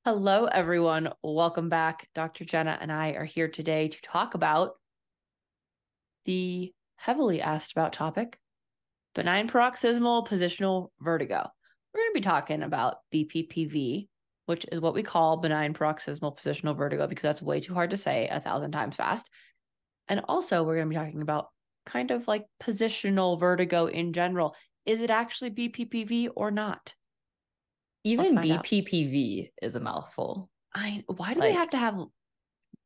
Hello, everyone. Welcome back. Dr. Jenna and I are here today to talk about the heavily asked about topic, benign paroxysmal positional vertigo. We're going to be talking about BPPV, which is what we call benign paroxysmal positional vertigo because that's way too hard to say 1,000 times fast. And also, we're going to be talking about kind of like positional vertigo in general. Is it actually BPPV or not? Even BPPV is a mouthful. Why do they have to have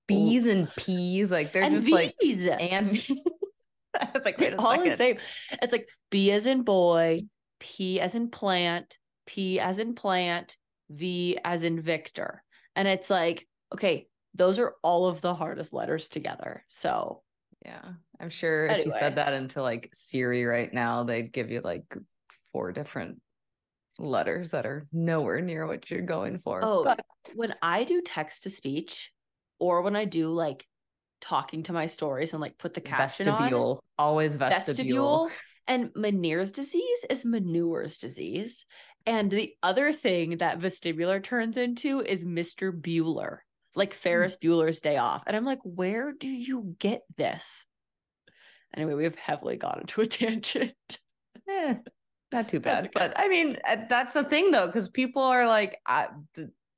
B's and P's? Like they're and just V's? And it's like, wait a all second. the same. It's like B as in boy, P as in plant, P as in plant, V as in Victor. And it's like, okay, those are all of the hardest letters together. So yeah, I'm sure if you said that into like Siri right now, they'd give you like 4 different letters that are nowhere near what you're going for. But when I do text to speech or when I do like talking to my stories and like put the caption vestibule, always vestibule. And Meniere's disease is Manure's disease. And the other thing that vestibular turns into is Mr. Bueller, like Ferris Bueller's Day Off. And I'm like, where do you get this? Anyway, we have heavily gone into a tangent. Not too bad. Okay. But I mean, that's the thing though, because people are like,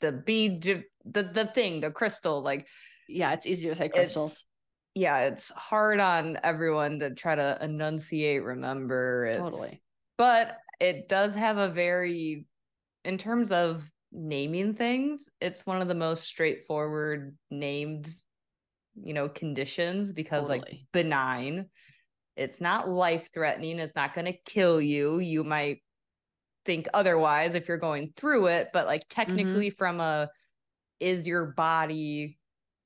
the bead, the thing, the crystal, like, yeah, it's easier to say crystals. It's hard on everyone to try to enunciate, remember. Totally. But it does have a very, in terms of naming things, it's one of the most straightforward named, conditions because like benign, it's not life-threatening. It's not going to kill you. You might think otherwise if you're going through it, but like technically from is your body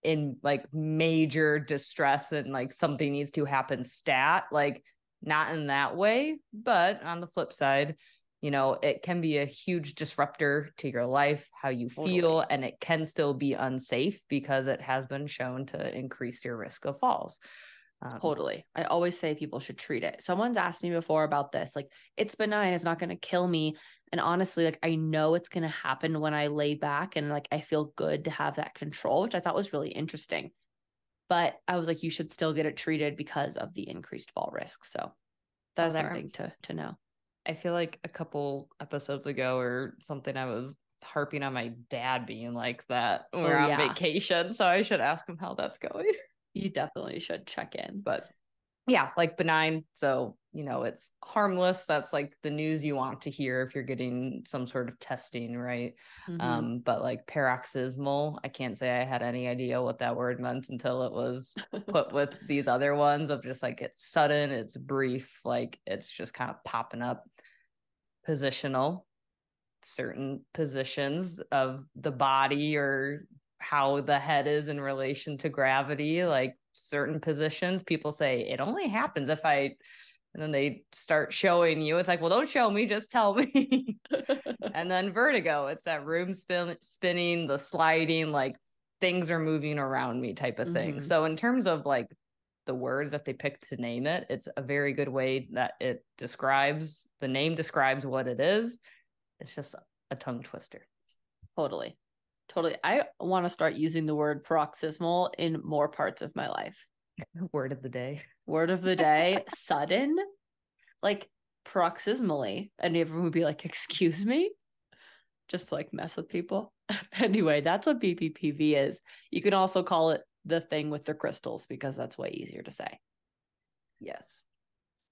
in like major distress and like something needs to happen stat, like not in that way. But on the flip side, it can be a huge disruptor to your life, how you feel, and it can still be unsafe because it has been shown to increase your risk of falls. Totally. I always say people should treat it. Someone's asked me before about this. Like, it's benign. It's not going to kill me. And honestly, like, I know it's going to happen when I lay back and like, I feel good to have that control, which I thought was really interesting. But I was like, you should still get it treated because of the increased fall risk. So that's something to know. I feel like a couple episodes ago or something, I was harping on my dad being like that when we're on vacation. So I should ask him how that's going. You definitely should check in. But yeah, like benign. So, it's harmless. That's like the news you want to hear if you're getting some sort of testing, right? But like paroxysmal, I can't say I had any idea what that word meant until it was put with these other ones of just like it's sudden, it's brief, like it's just kind of popping up. Positional, certain positions of the body or how the head is in relation to gravity, like certain positions, people say it only happens if and then they start showing you. It's like, well, don't show me, just tell me. And then vertigo, it's that room spinning, the sliding, like things are moving around me type of thing. So in terms of like the words that they picked to name it, it's a very good way that the name describes what it is. It's just a tongue twister. Totally. I want to start using the word paroxysmal in more parts of my life. Word of the day. Sudden, like paroxysmally. And everyone would be like, excuse me? Just to like mess with people. Anyway, that's what BPPV is. You can also call it the thing with the crystals because that's way easier to say. Yes.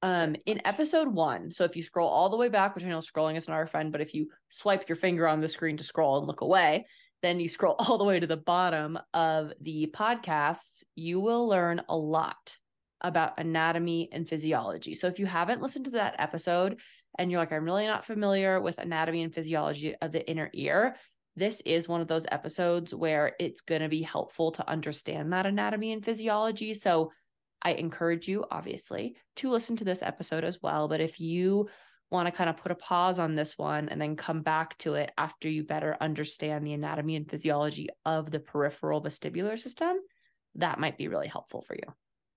In episode 1, so if you scroll all the way back, which I know scrolling is not our friend, but if you swipe your finger on the screen to scroll and look away, then you scroll all the way to the bottom of the podcasts, you will learn a lot about anatomy and physiology. So if you haven't listened to that episode and you're like, I'm really not familiar with anatomy and physiology of the inner ear, this is one of those episodes where it's going to be helpful to understand that anatomy and physiology. So I encourage you, obviously, to listen to this episode as well. But if you want to kind of put a pause on this one and then come back to it after you better understand the anatomy and physiology of the peripheral vestibular system, that might be really helpful for you.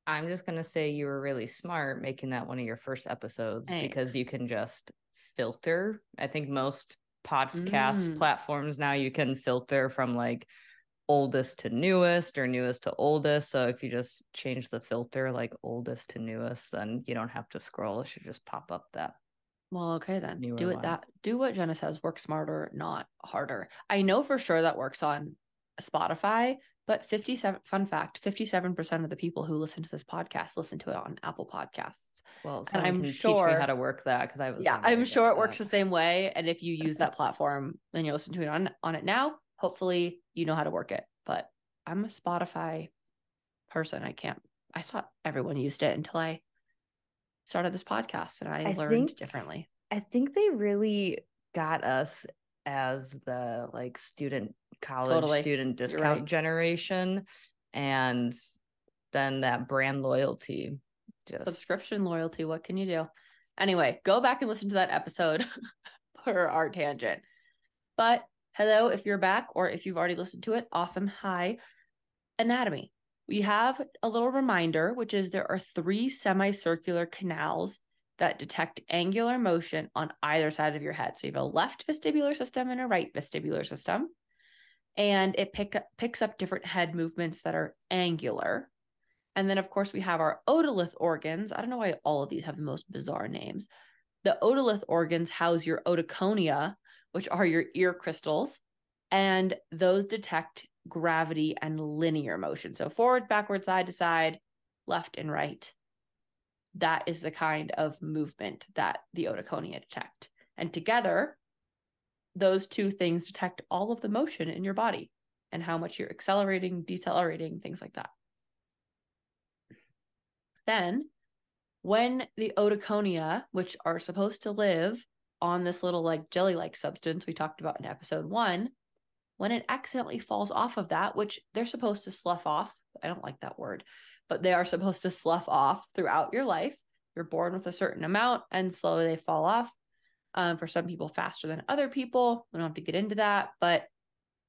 I'm just going to say you were really smart making that one of your first episodes. Thanks. Because you can just filter. I think most podcast platforms now, you can filter from like oldest to newest or newest to oldest. So if you just change the filter like oldest to newest, then you don't have to scroll. It should just pop up that. Well, okay then. Do it that. Do what Jenna says. Work smarter, not harder. I know for sure that works on Spotify, but 57% of the people who listen to this podcast listen to it on Apple Podcasts. Well, and I'm sure teach me how to work that, because I'm sure it works the same way. And if you use that platform and you're listening to it on it now, hopefully you know how to work it. But I'm a Spotify person. I thought everyone used it until I started this podcast and I learned differently. I think they really got us as the like college student discount generation, and then that brand loyalty, subscription loyalty. What can you do? Anyway, go back and listen to that episode for our tangent. But hello, if you're back, or if you've already listened to it, awesome. Hi. Anatomy. We have a little reminder, which is there are 3 semicircular canals that detect angular motion on either side of your head. So you have a left vestibular system and a right vestibular system. And it picks up different head movements that are angular. And then, of course, we have our otolith organs. I don't know why all of these have the most bizarre names. The otolith organs house your otoconia, which are your ear crystals, and those detect gravity and linear motion. So forward, backward, side to side, left and right. That is the kind of movement that the otoconia detect. And together, those 2 things detect all of the motion in your body and how much you're accelerating, decelerating, things like that. Then, when the otoconia, which are supposed to live on this little like jelly-like substance we talked about in episode 1, when it accidentally falls off of that, which they're supposed to slough off, I don't like that word, but they are supposed to slough off throughout your life. You're born with a certain amount and slowly they fall off. For some people faster than other people. We don't have to get into that, but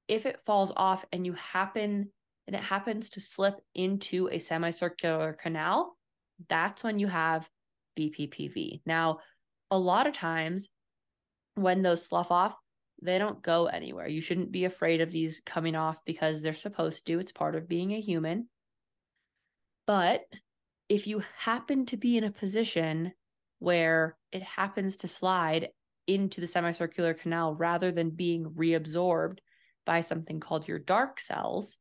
if it falls off and it happens to slip into a semicircular canal, that's when you have BPPV. Now, a lot of times when those slough off, they don't go anywhere. You shouldn't be afraid of these coming off because they're supposed to. It's part of being a human. But if you happen to be in a position where it happens to slide into the semicircular canal rather than being reabsorbed by something called your dark cells,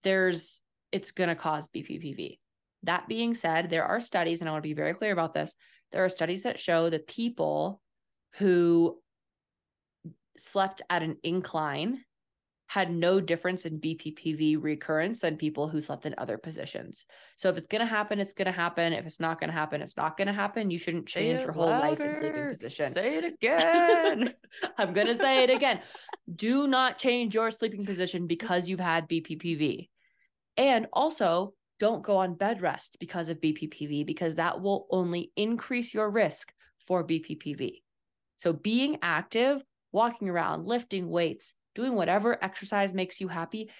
it's going to cause BPPV. That being said, there are studies, and I want to be very clear about this. There are studies that show that people who slept at an incline had no difference in BPPV recurrence than people who slept in other positions. So if it's going to happen, it's going to happen. If it's not going to happen, it's not going to happen. You shouldn't change your whole life in sleeping position. Say it again. I'm going to say it again. Do not change your sleeping position because you've had BPPV. And also, don't go on bed rest because of BPPV, because that will only increase your risk for BPPV. So being active, walking around, lifting weights, doing whatever exercise makes you happy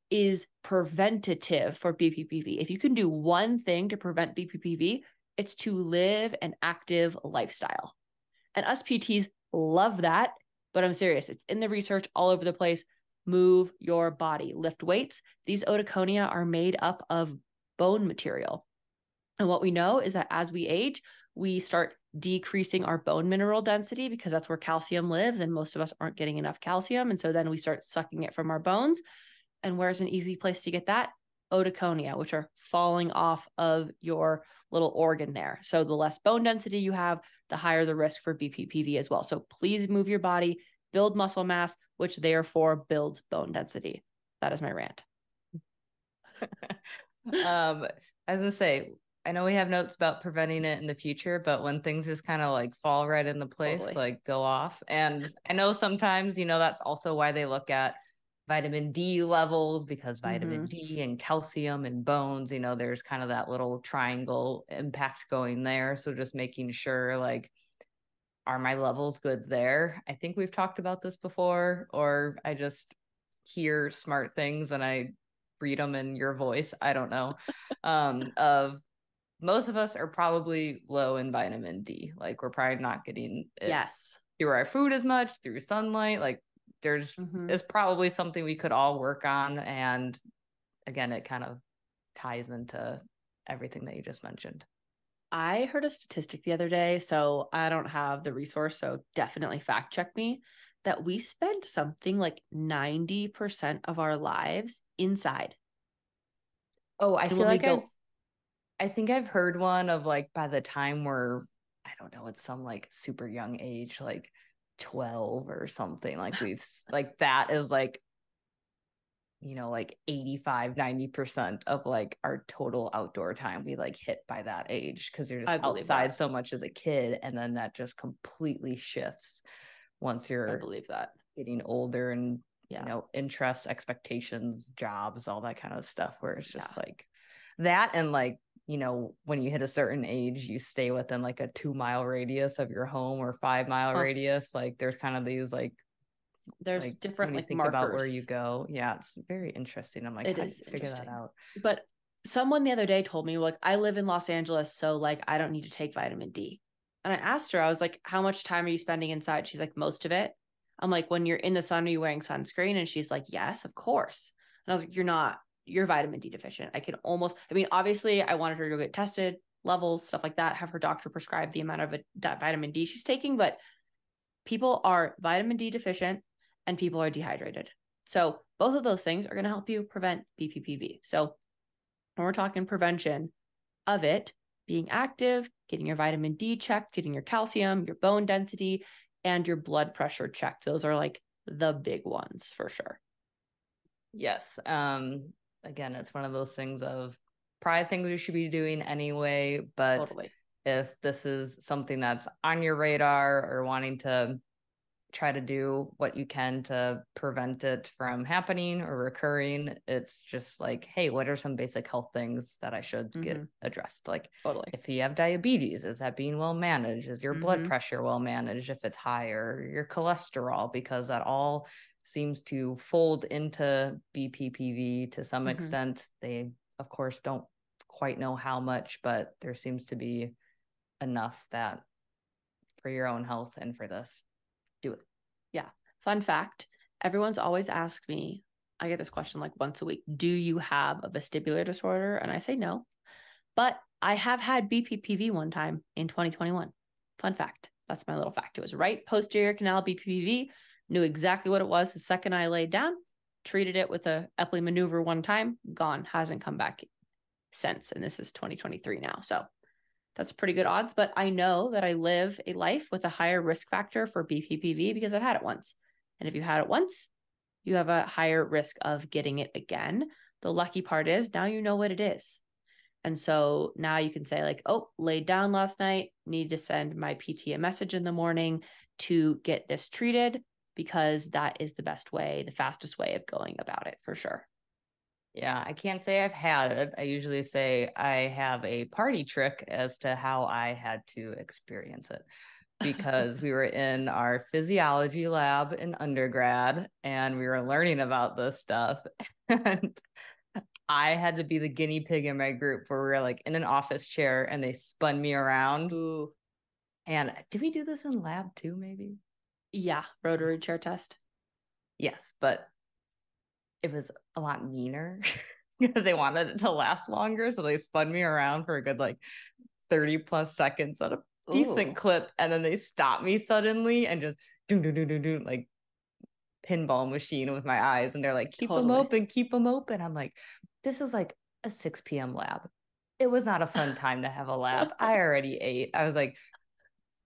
is preventative for BPPV. If you can do one thing to prevent BPPV, it's to live an active lifestyle. And us PTs love that, but I'm serious. It's in the research all over the place. Move your body, lift weights. These otoconia are made up of bone material. And what we know is that as we age, we start decreasing our bone mineral density because that's where calcium lives. And most of us aren't getting enough calcium. And so then we start sucking it from our bones. And where's an easy place to get that? Otoconia, which are falling off of your little organ there. So the less bone density you have, the higher the risk for BPPV as well. So please move your body, build muscle mass, which therefore builds bone density. That is my rant. I was going to say, I know we have notes about preventing it in the future, but when things just kind of like fall right into place, totally. Like go off. And I know sometimes, that's also why they look at vitamin D levels, because vitamin D and calcium and bones, there's kind of that little triangle impact going there. So just making sure, like, are my levels good there? I think we've talked about this before, or I just hear smart things and I read them in your voice. I don't know. Of most of us are probably low in vitamin D. Like we're probably not getting it through our food as much, through sunlight. Like there's is probably something we could all work on. And again, it kind of ties into everything that you just mentioned. I heard a statistic the other day, so I don't have the resource, so definitely fact check me, that we spend something like 90% of our lives inside. Oh, I And feel when we like go, I think I've heard one of like by the time we're, I don't know, it's some like super young age, like 12 or something. Like we've like that is like, you know, like 85-90% of like our total outdoor time we like hit by that age because you're just I believe outside that. so much as a kid, and then that just completely shifts once I you're believe that. getting older and Yeah. you know, interests, expectations, jobs, all that kind of stuff, where it's just Yeah. like that. And like, you know, when you hit a certain age, you stay within like a 2-mile radius of your home or 5-mile radius. Like there's kind of these There's like different when you like think about where markers. you go. Yeah, it's very interesting. I'm like, It how do is you figure that interesting. out? But someone the other day told me, like, I live in Los Angeles, so like I don't need to take vitamin D. And I asked her, I was like, how much time are you spending inside? She's like, most of it. I'm like, when you're in the sun, are you wearing sunscreen? And she's like, yes, of course. And I was like, you're not, you're vitamin D deficient. I can almost, I mean, obviously, I wanted her to go get tested, levels, stuff like that, have her doctor prescribe the amount of that vitamin D she's taking. But people are vitamin D deficient and people are dehydrated. So both of those things are going to help you prevent BPPV. So when we're talking prevention of it, being active, getting your vitamin D checked, getting your calcium, your bone density, and your blood pressure checked. Those are like the big ones for sure. Yes. Again, it's one of those things of probably things we should be doing anyway, but Totally. if this is something that's on your radar or wanting to try to do what you can to prevent it from happening or recurring, it's just like, hey, what are some basic health things that I should get addressed? Like, totally. if you have diabetes, is that being well managed? Is your blood pressure well managed if it's higher? Your cholesterol, because that all seems to fold into BPPV to some extent. They, of course, don't quite know how much, but there seems to be enough that for your own health and for this, do it. Yeah. Fun fact, everyone's always asked me, I get this question like once a week, do you have a vestibular disorder? And I say no, but I have had BPPV one time in 2021. Fun fact. That's my little fact. It was right posterior canal BPPV. Knew exactly what it was the second I laid down. Treated it with a Epley maneuver one time. Gone. Hasn't come back since. And this is 2023 now. So that's pretty good odds. But I know that I live a life with a higher risk factor for BPPV because I've had it once. And if you had it once, you have a higher risk of getting it again. The lucky part is now you know what it is. And so now you can say like, oh, laid down last night, need to send my PT a message in the morning to get this treated because that is the best way, the fastest way of going about it for sure. Yeah, I can't say I've had it. I usually say I have a party trick as to how I had to experience it because we were in our physiology lab in undergrad and we were learning about this stuff. And I had to be the guinea pig in my group where we were like in an office chair and they spun me around. Ooh. And did we do this in lab too, maybe? Yeah, rotary chair test. Yes, but it was a lot meaner because they wanted it to last longer. So they spun me around for a good like 30 plus seconds at a decent clip. And then they stopped me suddenly and just like pinball machine with my eyes. And they're like, keep them open, keep them open. I'm like, this is like a 6 p.m. lab. It was not a fun time to have a lab. I already ate. I was like,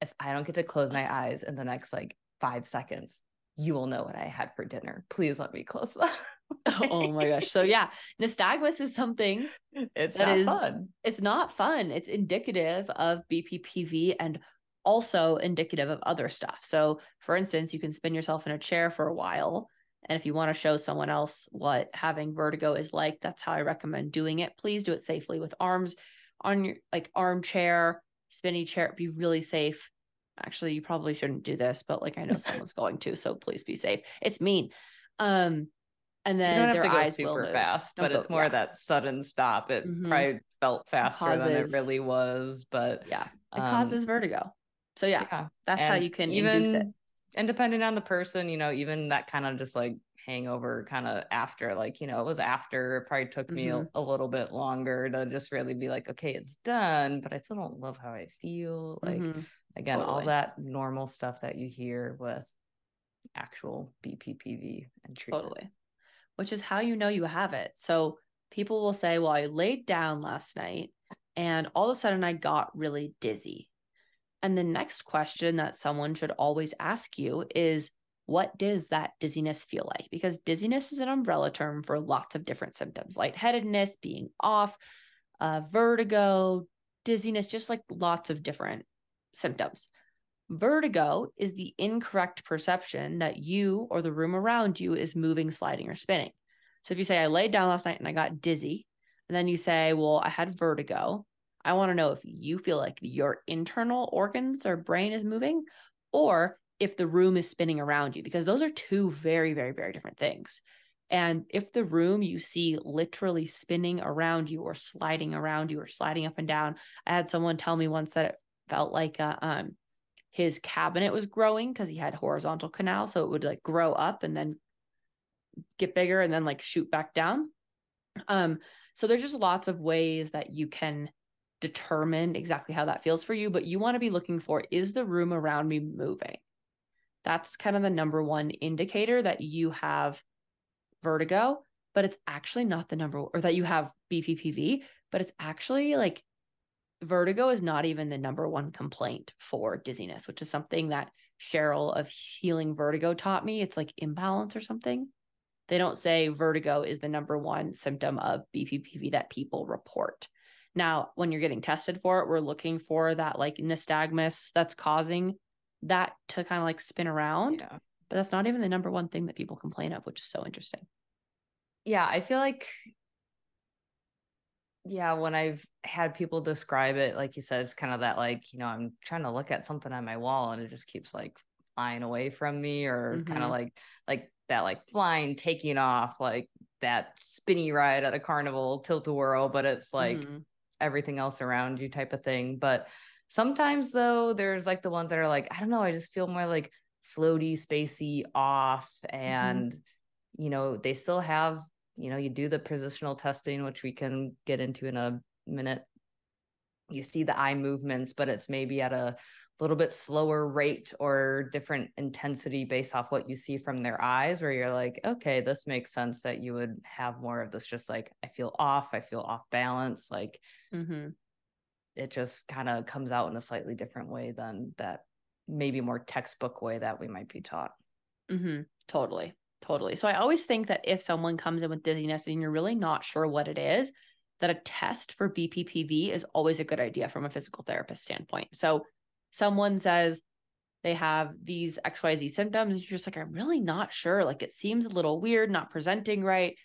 if I don't get to close my eyes in the next like 5 seconds, you will know what I had for dinner. Please let me close them. Oh my gosh. So yeah, nystagmus is something it's not fun. It's not fun. It's indicative of BPPV and also indicative of other stuff. So for instance, you can spin yourself in a chair for a while. And if you want to show someone else what having vertigo is like, that's how I recommend doing it. Please do it safely with arms on your like armchair, spinny chair, be really safe. Actually, you probably shouldn't do this, but like I know someone's going to, so please be safe. It's mean. And then you don't have their to go eyes will super move. fast, Don't but go, it's more that sudden stop. It probably felt faster than it really was, but yeah, it causes vertigo. So yeah, that's how and you can induce even it. And depending on the person, even that kind of just like hangover kind of after, like, it was after, it probably took me a little bit longer to just really be like, okay, it's done, but I still don't love how I feel. Like, again, all that normal stuff that you hear with actual BPPV and treatment. Totally. Which is how you know you have it. So people will say, well, I laid down last night and all of a sudden I got really dizzy. And the next question that someone should always ask you is, what does that dizziness feel like? Because dizziness is an umbrella term for lots of different symptoms: lightheadedness, being off, vertigo, dizziness, just like lots of different symptoms. Vertigo is the incorrect perception that you or the room around you is moving, sliding, or spinning. So if you say, I laid down last night and I got dizzy, and then you say, well, I had vertigo, I want to know if you feel like your internal organs or brain is moving, or if the room is spinning around you, because those are two very, very, very different things. And if the room you see literally spinning around you or sliding around you or sliding up and down, I had someone tell me once that it felt like his cabinet was growing because he had horizontal canal. So it would like grow up and then get bigger and then like shoot back down. So there's just lots of ways that you can determine exactly how that feels for you, but you want to be looking for, is the room around me moving? That's kind of the number one indicator that you have vertigo, but it's actually not the number, or that you have BPPV, but it's actually like vertigo is not even the number one complaint for dizziness, which is something that Cheryl of Healing Vertigo taught me. It's like imbalance or something. They don't say vertigo is the number one symptom of BPPV that people report. Now, when you're getting tested for it, we're looking for that like nystagmus that's causing that to kind of like spin around. Yeah. But that's not even the number one thing that people complain of, which is so interesting. Yeah, I feel like, when I've had people describe it, like you said, it's kind of that like, I'm trying to look at something on my wall and it just keeps like flying away from me, or kind of like that, like flying, taking off, like that spinny ride at a carnival, tilt-a-whirl, but it's like everything else around you type of thing. But sometimes though, there's like the ones that are like, I don't know, I just feel more like floaty, spacey, off, and they still have, you do the positional testing, which we can get into in a minute. You see the eye movements, but it's maybe at a little bit slower rate or different intensity based off what you see from their eyes, where you're like, okay, this makes sense that you would have more of this, just like, I feel off balance. Like it just kind of comes out in a slightly different way than that maybe more textbook way that we might be taught. Totally. So I always think that if someone comes in with dizziness and you're really not sure what it is, that a test for BPPV is always a good idea from a physical therapist standpoint. So someone says they have these XYZ symptoms, you're just like, I'm really not sure. Like it seems a little weird, not presenting right.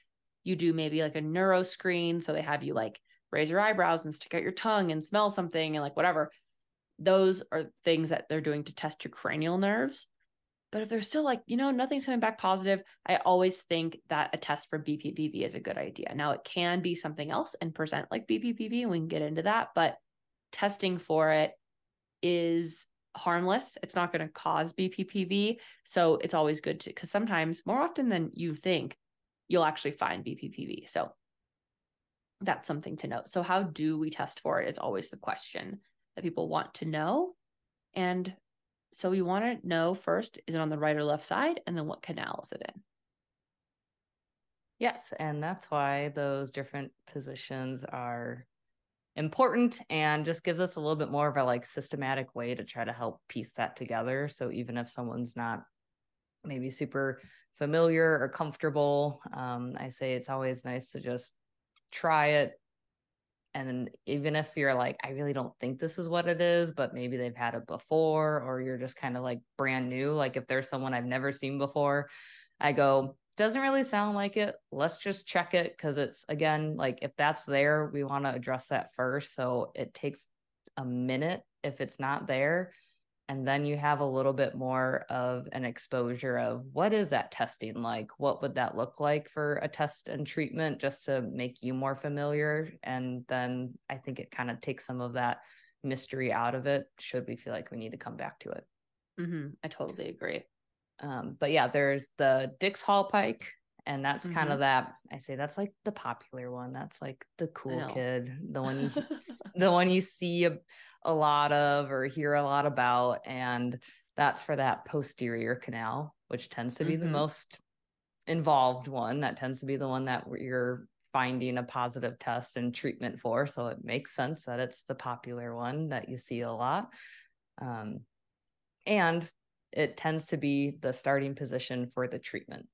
You do maybe like a neuro screen. So they have you like raise your eyebrows and stick out your tongue and smell something and like whatever. Those are things that they're doing to test your cranial nerves. But if they're still like, nothing's coming back positive, I always think that a test for BPPV is a good idea. Now, it can be something else and present like BPPV, and we can get into that, but testing for it is harmless. It's not going to cause BPPV. So it's always good to, because sometimes, more often than you think, you'll actually find BPPV. So that's something to note. So how do we test for it is always the question that people want to know. And so we want to know first, is it on the right or left side? And then what canal is it in? Yes. And that's why those different positions are important, and just gives us a little bit more of a like systematic way to try to help piece that together. So even if someone's not maybe super familiar or comfortable, I say it's always nice to just try it. And even if you're like, I really don't think this is what it is, but maybe they've had it before, or you're just kind of like brand new. Like if there's someone I've never seen before, I go, doesn't really sound like it. Let's just check it. Cause it's, again, like if that's there, we want to address that first. So it takes a minute if it's not there. And then you have a little bit more of an exposure of what is that testing like? What would that look like for a test and treatment, just to make you more familiar? And then I think it kind of takes some of that mystery out of it, should we feel like we need to come back to it. I totally agree. But yeah, there's the Dix-Hallpike, and that's kind of that. I say that's like the popular one. That's like the cool kid, the one you see a lot of or hear a lot about, and that's for that posterior canal, which tends to be the most involved one. That tends to be the one that you're finding a positive test and treatment for. So it makes sense that it's the popular one that you see a lot. And it tends to be the starting position for the treatment.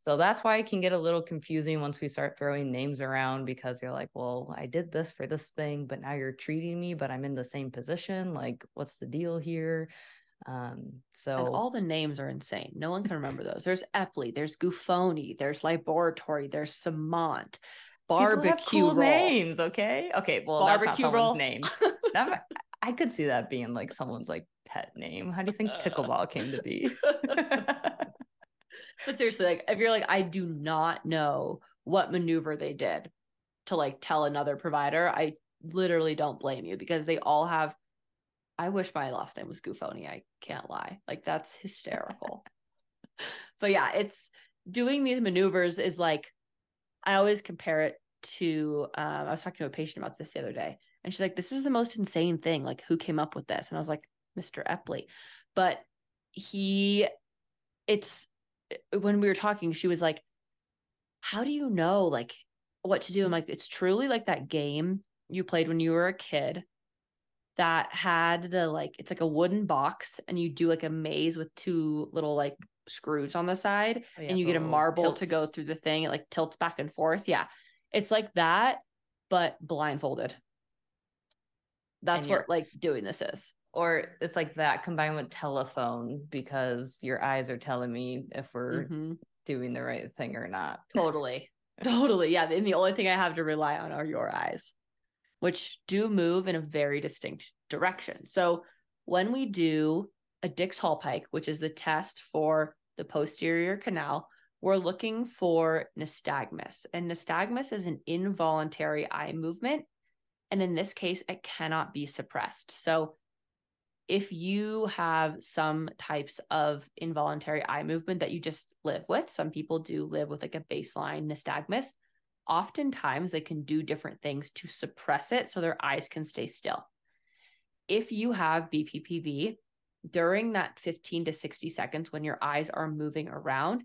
So that's why it can get a little confusing once we start throwing names around, because you're like, well, I did this for this thing, but now you're treating me, but I'm in the same position. Like, what's the deal here? And all the names are insane. No one can remember those. There's Epley, there's Guffoni, there's Laboratory, there's Samant, Barbecue cool Roll. Names, okay? Well, Barbecue that's not Roll. someone's name. I could see that being like someone's like pet name. How do you think pickleball came to be? But seriously, like if you're like, I do not know what maneuver they did to like tell another provider, I literally don't blame you, because they all have. I wish my last name was Guffoni. I can't lie. Like, that's hysterical. But yeah, it's doing these maneuvers is like, I always compare it to, I was talking to a patient about this the other day, and she's like, this is the most insane thing. Like, who came up with this? And I was like, Mr. Epley. But when we were talking, she was like, how do you know like what to do? I'm like, it's truly like that game you played when you were a kid that had the like, it's like a wooden box, and you do like a maze with two little like screws on the side, and you get a marble to go through the thing. It like tilts back and forth. Yeah. It's like that, but blindfolded. That's what like doing this is. Or it's like that combined with telephone, because your eyes are telling me if we're doing the right thing or not. Totally. Yeah. And the only thing I have to rely on are your eyes, which do move in a very distinct direction. So when we do a Dix-Hallpike, which is the test for the posterior canal, we're looking for nystagmus. And nystagmus is an involuntary eye movement. And in this case, it cannot be suppressed. So if you have some types of involuntary eye movement that you just live with, some people do live with like a baseline nystagmus. Oftentimes they can do different things to suppress it so their eyes can stay still. If you have BPPV, during that 15 to 60 seconds when your eyes are moving around,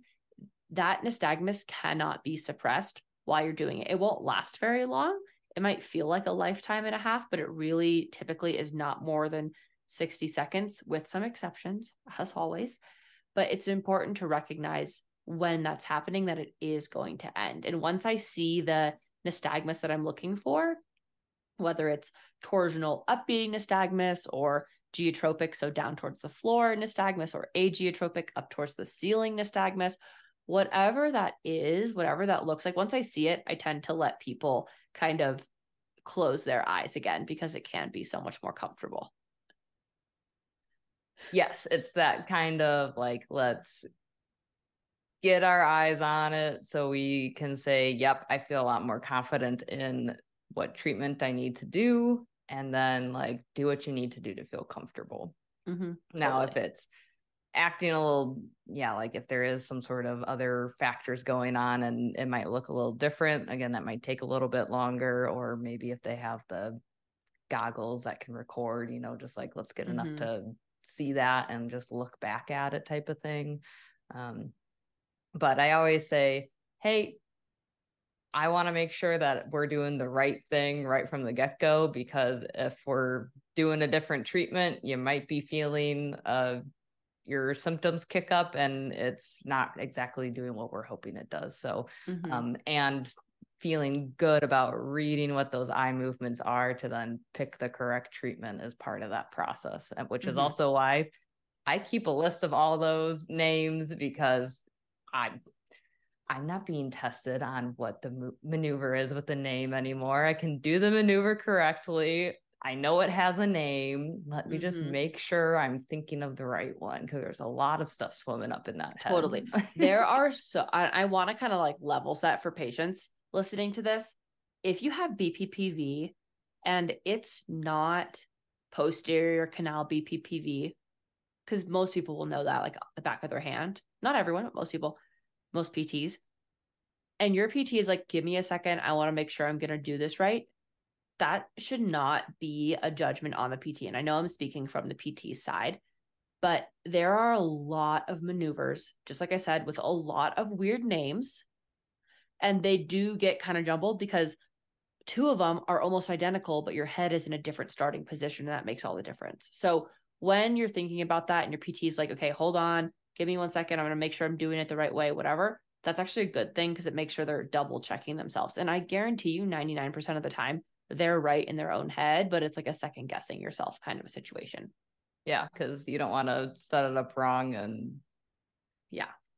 that nystagmus cannot be suppressed while you're doing it. It won't last very long. It might feel like a lifetime and a half, but it really typically is not more than 60 seconds, with some exceptions, as always. But it's important to recognize when that's happening, that it is going to end. And once I see the nystagmus that I'm looking for, whether it's torsional upbeating nystagmus or geotropic, so down towards the floor nystagmus, or ageotropic up towards the ceiling nystagmus, whatever that is, whatever that looks like, once I see it, I tend to let people kind of close their eyes again, because it can be so much more comfortable. Yes, it's that kind of like, let's get our eyes on it so we can say, yep, I feel a lot more confident in what treatment I need to do, and then like do what you need to do to feel comfortable. Now, if it's acting a little, like if there is some sort of other factors going on and it might look a little different, again, that might take a little bit longer. Or maybe if they have the goggles that can record, just like, let's get enough to see that and just look back at it type of thing. But I always say, hey, I want to make sure that we're doing the right thing right from the get-go, because if we're doing a different treatment, you might be feeling your symptoms kick up and it's not exactly doing what we're hoping it does. So, and feeling good about reading what those eye movements are to then pick the correct treatment is part of that process, which is also why I keep a list of all those names, because I'm not being tested on what the maneuver is with the name anymore. I can do the maneuver correctly. I know it has a name. Let me just make sure I'm thinking of the right one, because there's a lot of stuff swimming up in that head. Totally. There are I want to kind of like level set for patients listening to this. If you have BPPV and it's not posterior canal BPPV, because most people will know that like the back of their hand. Not everyone, but most people, most PTs. And your PT is like, give me a second. I want to make sure I'm going to do this right. That should not be a judgment on the PT. And I know I'm speaking from the PT side, but there are a lot of maneuvers, just like I said, with a lot of weird names. And they do get kind of jumbled because two of them are almost identical, but your head is in a different starting position. And that makes all the difference. So when you're thinking about that and your PT is like, okay, hold on, give me 1 second. I'm going to make sure I'm doing it the right way, whatever. That's actually a good thing because it makes sure they're double checking themselves. And I guarantee you 99% of the time, they're right in their own head, but it's like a second guessing yourself kind of a situation. Yeah, because you don't want to set it up wrong and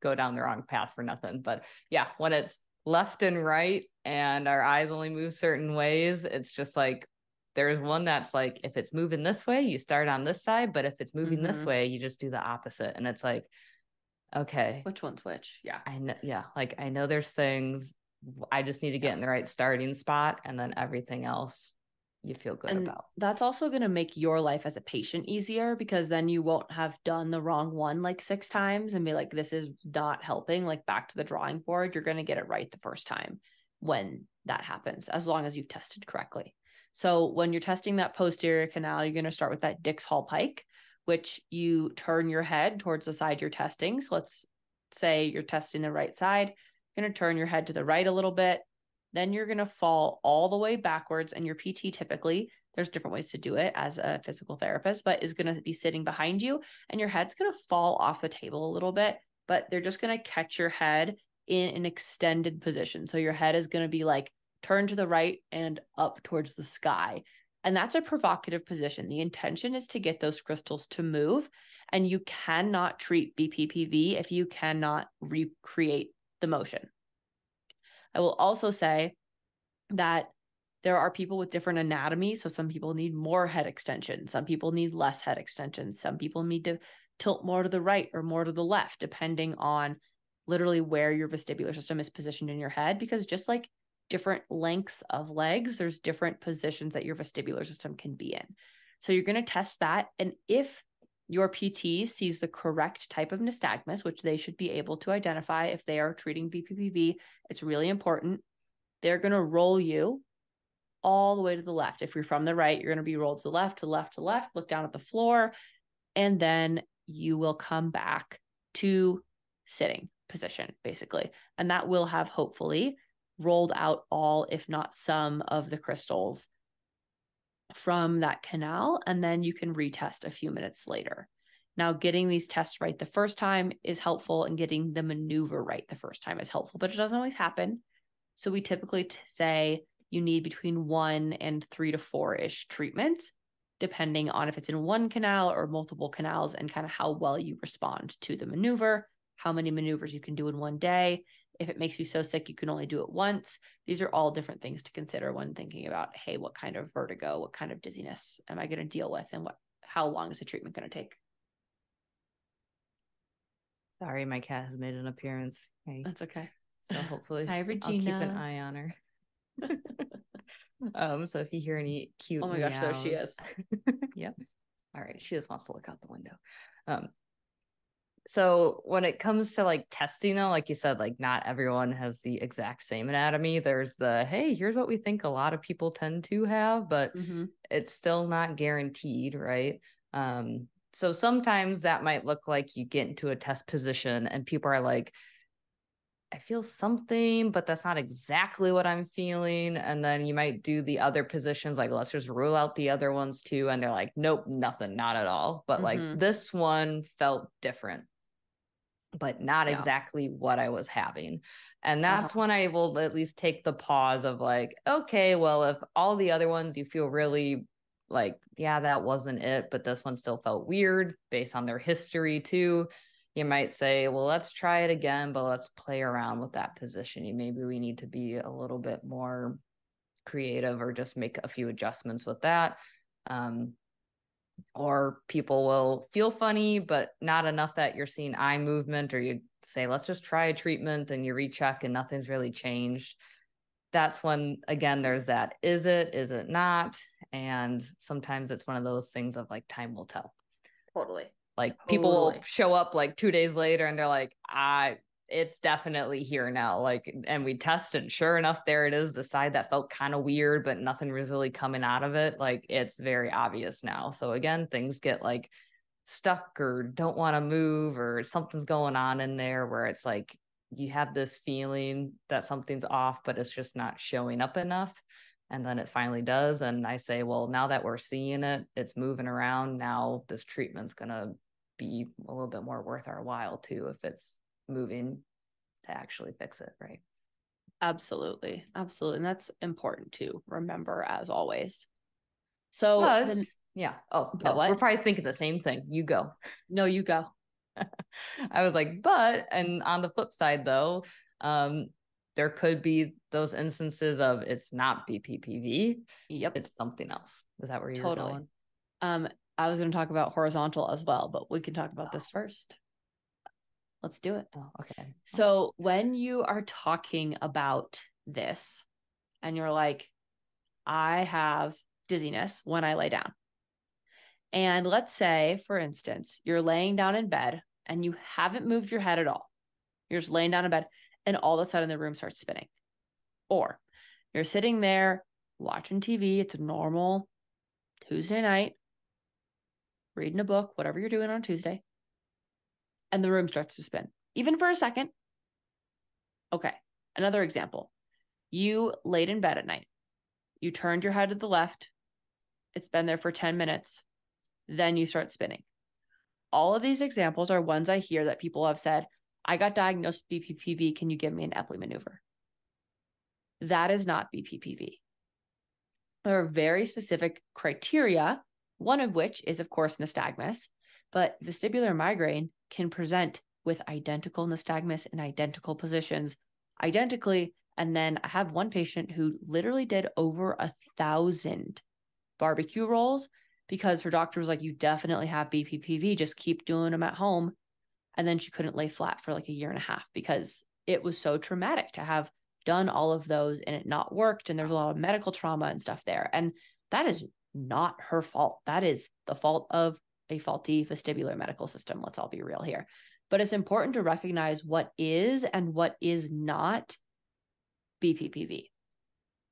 go down the wrong path for nothing. But yeah, when it's left and right and our eyes only move certain ways, it's just like there's one that's like, if it's moving this way, you start on this side, but if it's moving this way, you just do the opposite. And it's like, okay, which one's which? Yeah, I know. Yeah, like I know there's things, I just need to get in the right starting spot, and then everything else you feel good about. That's also going to make your life as a patient easier because then you won't have done the wrong one like 6 times and be like, this is not helping, like back to the drawing board. You're going to get it right the first time when that happens, as long as you've tested correctly. So when you're testing that posterior canal, you're going to start with that Dix Hall Pike, which you turn your head towards the side you're testing. So let's say you're testing the right side. You're going to turn your head to the right a little bit. Then you're going to fall all the way backwards. And your PT typically, there's different ways to do it as a physical therapist, but is going to be sitting behind you and your head's going to fall off the table a little bit, but they're just going to catch your head in an extended position. So your head is going to be like turned to the right and up towards the sky. And that's a provocative position. The intention is to get those crystals to move, and you cannot treat BPPV if you cannot recreate the motion. I will also say that there are people with different anatomies. So some people need more head extension. Some people need less head extension. Some people need to tilt more to the right or more to the left, depending on literally where your vestibular system is positioned in your head. Because just like different lengths of legs, there's different positions that your vestibular system can be in. So you're going to test that. And if your PT sees the correct type of nystagmus, which they should be able to identify if they are treating BPPV, it's really important. They're going to roll you all the way to the left. If you're from the right, you're going to be rolled to the left, to left, to left, look down at the floor, and then you will come back to sitting position, basically. And that will have hopefully rolled out all, if not some, of the crystals from that canal, and then you can retest a few minutes later. Now, getting these tests right the first time is helpful, and getting the maneuver right the first time is helpful, but it doesn't always happen. So we typically say you need between 1 and 3 to 4-ish treatments, depending on if it's in one canal or multiple canals, and kind of how well you respond to the maneuver, how many maneuvers you can do in one day. If it makes you so sick you can only do it once. These are all different things to consider when thinking about, hey, what kind of vertigo, what kind of dizziness am I going to deal with, and how long is the treatment going to take? Sorry, my cat has made an appearance. Hey. That's okay. So hopefully Hi, Regina. I'll keep an eye on her. So if you hear any cute oh my gosh, there she is. Yep. All right, she just wants to look out the window. So when it comes to like testing though, like you said, like not everyone has the exact same anatomy. There's the, hey, here's what we think a lot of people tend to have, but it's still not guaranteed, right? So sometimes that might look like you get into a test position and people are like, I feel something, but that's not exactly what I'm feeling. And then you might do the other positions, like let's just rule out the other ones too. And they're like, nope, nothing, not at all. But like this one felt different, but not exactly what I was having. And that's when I will at least take the pause of like, okay, well, if all the other ones you feel really like, yeah, that wasn't it, but this one still felt weird based on their history too. You might say, well, let's try it again, but let's play around with that position. Maybe we need to be a little bit more creative or just make a few adjustments with that. Or people will feel funny, but not enough that you're seeing eye movement, or you say, let's just try a treatment, and you recheck and nothing's really changed. That's when, again, there's that, is it not? And sometimes it's one of those things of like, time will tell. Totally. Like people will show up like 2 days later and they're like, it's definitely here now. Like, and we tested, sure enough, there it is, the side that felt kind of weird, but nothing was really coming out of it. Like, it's very obvious now. So again, things get like stuck or don't want to move or something's going on in there where it's like you have this feeling that something's off, but it's just not showing up enough. And then it finally does. And I say, well, now that we're seeing it, it's moving around. Now this treatment's going to be a little bit more worth our while too, if it's moving to actually fix it, right? Absolutely. And that's important to remember, as always. So yeah. We're probably thinking the same thing. You go. No, you go. I was like, and on the flip side though, there could be those instances of it's not BPPV. Yep. It's something else. Is that where you're going? I was going to talk about horizontal as well, but we can talk about this first. Let's do it. Oh, okay. So when you are talking about this and you're like, I have dizziness when I lay down. And let's say, for instance, you're laying down in bed and you haven't moved your head at all. You're just laying down in bed and all of a sudden the room starts spinning. Or you're sitting there watching TV. It's a normal Tuesday night, reading a book, whatever you're doing on Tuesday. And the room starts to spin, even for a second. Okay. Another example. You laid in bed at night. You turned your head to the left. It's been there for 10 minutes. Then you start spinning. All of these examples are ones I hear that people have said, I got diagnosed with BPPV. Can you give me an Epley maneuver? That is not BPPV. There are very specific criteria, one of which is, of course, nystagmus, but vestibular migraine can present with identical nystagmus in identical positions, identically. And then I have one patient who literally did over 1,000 barbecue rolls because her doctor was like, you definitely have BPPV, just keep doing them at home. And then she couldn't lay flat for like a year and a half because it was so traumatic to have done all of those and it not worked. And there's a lot of medical trauma and stuff there. And that is not her fault. That is the fault of a faulty vestibular medical system. Let's all be real here. But it's important to recognize what is and what is not BPPV.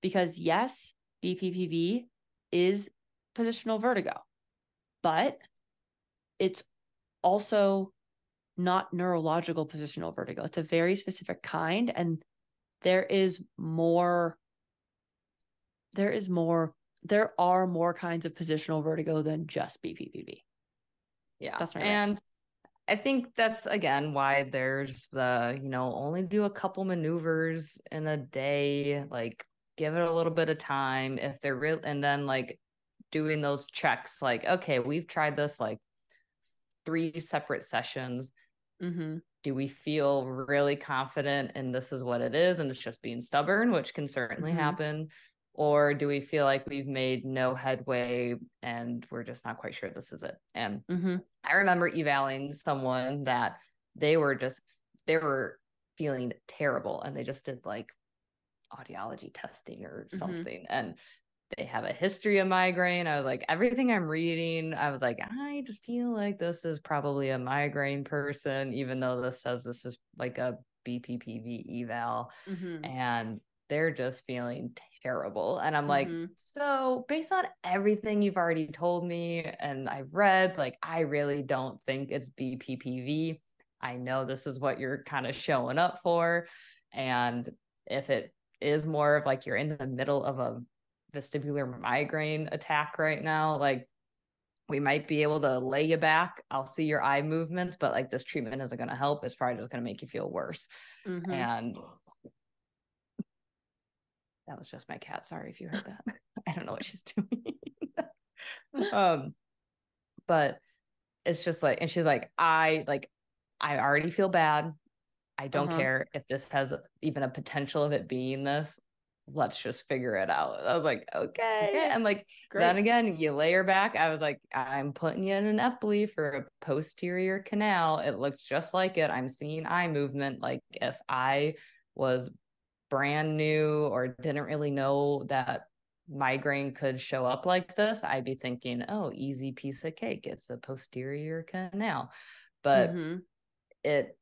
Because yes, BPPV is positional vertigo, but it's also not neurological positional vertigo. It's a very specific kind, and there are more kinds of positional vertigo than just BPPV. Yeah. That's right. And I think that's, again, why there's the, only do a couple maneuvers in a day, like give it a little bit of time if they're real. And then like doing those checks, like, okay, we've tried this like 3 separate sessions. Mm-hmm. Do we feel really confident and this is what it is and it's just being stubborn, which can certainly happen? Or do we feel like we've made no headway and we're just not quite sure this is it? And I remember evaluating someone that they were feeling terrible and they just did like audiology testing or something. And they have a history of migraine. I was like, everything I'm reading, I was like, I just feel like this is probably a migraine person, even though this says this is like a BPPV eval. And they're just feeling terrible. And I'm like, so based on everything you've already told me and I've read, like, I really don't think it's BPPV. I know this is what you're kind of showing up for. And if it is more of like you're in the middle of a vestibular migraine attack right now, like we might be able to lay you back. I'll see your eye movements, but like this treatment isn't going to help. It's probably just going to make you feel worse. And that was just my cat. Sorry if you heard that. I don't know what she's doing. But it's just like, and she's like, I already feel bad. I don't care if this has even a potential of it being this. Let's just figure it out. I was like, okay. And like, great. Then again, you lay her back. I was like, I'm putting you in an Epley for a posterior canal. It looks just like it. I'm seeing eye movement. Like if I was brand new or didn't really know that migraine could show up like this, I'd be thinking, oh, easy piece of cake. It's a posterior canal. But it